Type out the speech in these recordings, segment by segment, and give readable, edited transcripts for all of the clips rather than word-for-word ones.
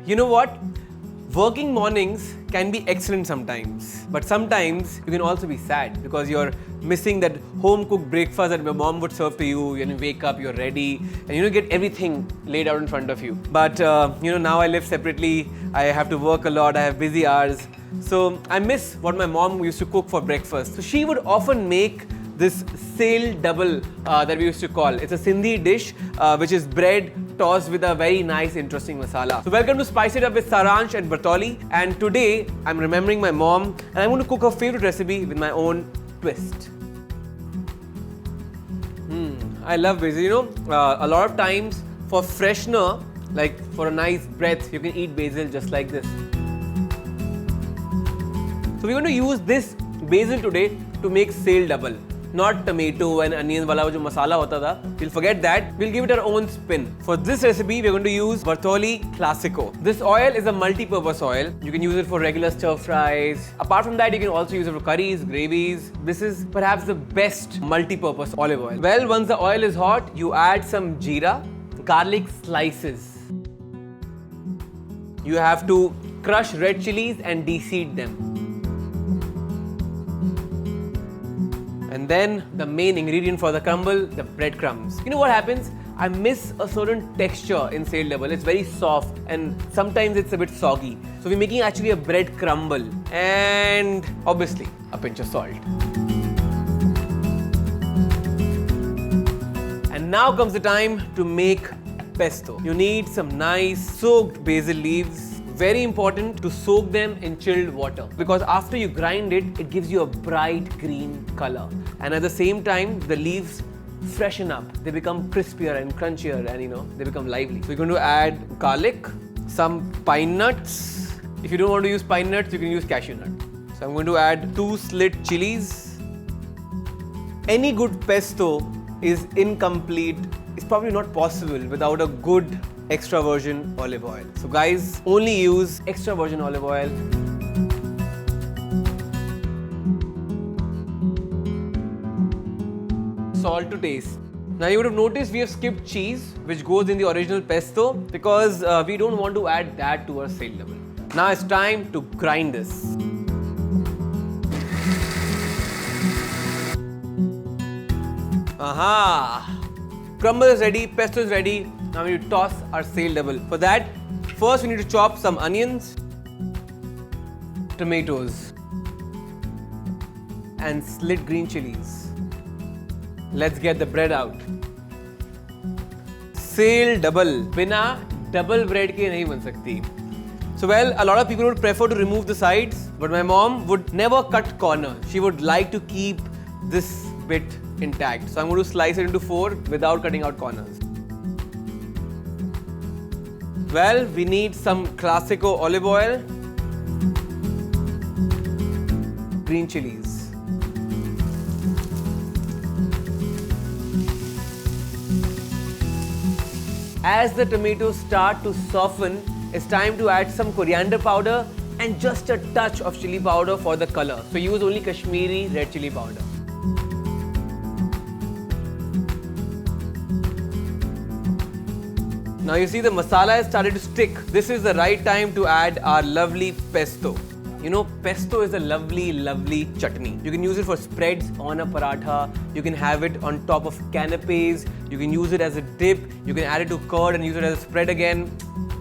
You know what? Working mornings can be excellent sometimes, but sometimes you can also be sad because you're missing that home cooked breakfast that your mom would serve to you. You wake up, you're ready, and you get everything laid out in front of you. But now I live separately. I have to work a lot. I have busy hours, so I miss what my mom used to cook for breakfast. So she would often make this sale double that we used to call. It's a Sindhi dish which is bread tossed with a very nice interesting masala. So welcome to Spice It Up with Saransh and Bartoli, and today I'm remembering my mom and I'm going to cook her favorite recipe with my own twist. I love basil. A lot of times for freshener, like for a nice breath, you can eat basil just like this. So we're going to use this basil today to make sale double. Not tomato and onion wala jo masala hota tha. We'll forget that. We'll give it our own spin. For this recipe, we're going to use Bartoli Classico. This oil is a multi-purpose oil. You can use it for regular stir fries. Apart from that, you can also use it for curries, gravies. This is perhaps the best multi-purpose olive oil. Well, once the oil is hot, you add some jeera, garlic slices. You have to crush red chilies and de-seed them. And then the main ingredient for the crumble, the breadcrumbs. You know what happens? I miss a certain texture in sale double. It's very soft and sometimes it's a bit soggy. So we're making actually a bread crumble and obviously a pinch of salt. And now comes the time to make pesto. You need some nice soaked basil leaves. Very important to soak them in chilled water because after you grind it, it gives you a bright green color. And at the same time, the leaves freshen up. They become crispier and crunchier and they become lively. So we're going to add garlic, some pine nuts. If you don't want to use pine nuts, you can use cashew nut. So I'm going to add 2 slit chilies. Any good pesto is incomplete. It's probably not possible without a good extra virgin olive oil. So guys, only use extra virgin olive oil. Salt to taste. Now you would have noticed we have skipped cheese, which goes in the original pesto because we don't want to add that to our sale double. Now it's time to grind this. Aha! Crumble is ready, pesto is ready. Now we need to toss our sale double. For that, first we need to chop some onions, tomatoes, and slit green chilies. Let's get the bread out. Sale double. Bina double bread ke nahi ban sakti. So well, a lot of people would prefer to remove the sides, but my mom would never cut corners. She would like to keep this bit intact. So I'm going to slice it into 4 without cutting out corners. Well, we need some Classico olive oil, green chilies. As the tomatoes start to soften, it's time to add some coriander powder and just a touch of chili powder for the color. So use only Kashmiri red chili powder. Now you see the masala has started to stick. This is the right time to add our lovely pesto. Pesto is a lovely, lovely chutney. You can use it for spreads on a paratha. You can have it on top of canapes. You can use it as a dip. You can add it to curd and use it as a spread again.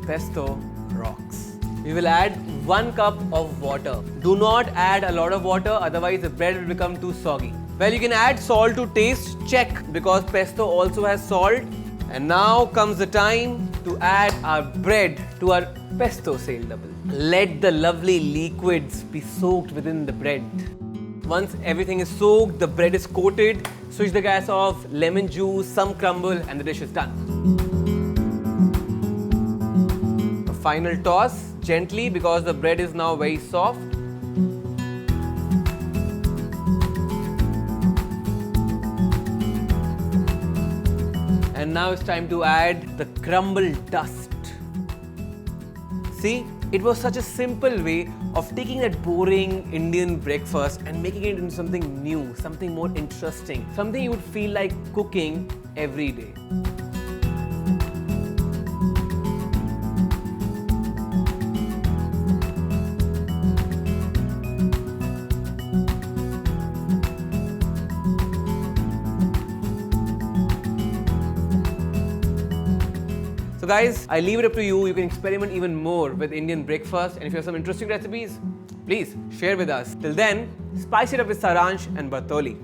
Pesto rocks. We will add 1 cup of water. Do not add a lot of water, otherwise the bread will become too soggy. Well, you can add salt to taste check because pesto also has salt. And now comes the time to add our bread to our pesto sale double. Let the lovely liquids be soaked within the bread. Once everything is soaked, the bread is coated, switch the gas off, lemon juice, some crumble, and the dish is done. A final toss, gently because the bread is now very soft. And now it's time to add the crumble dust. See, it was such a simple way of taking that boring Indian breakfast and making it into something new, something more interesting, something you would feel like cooking every day. So guys, I leave it up to you. You can experiment even more with Indian breakfast, and if you have some interesting recipes, please share with us. Till then, spice it up with Saransh and Bartoli.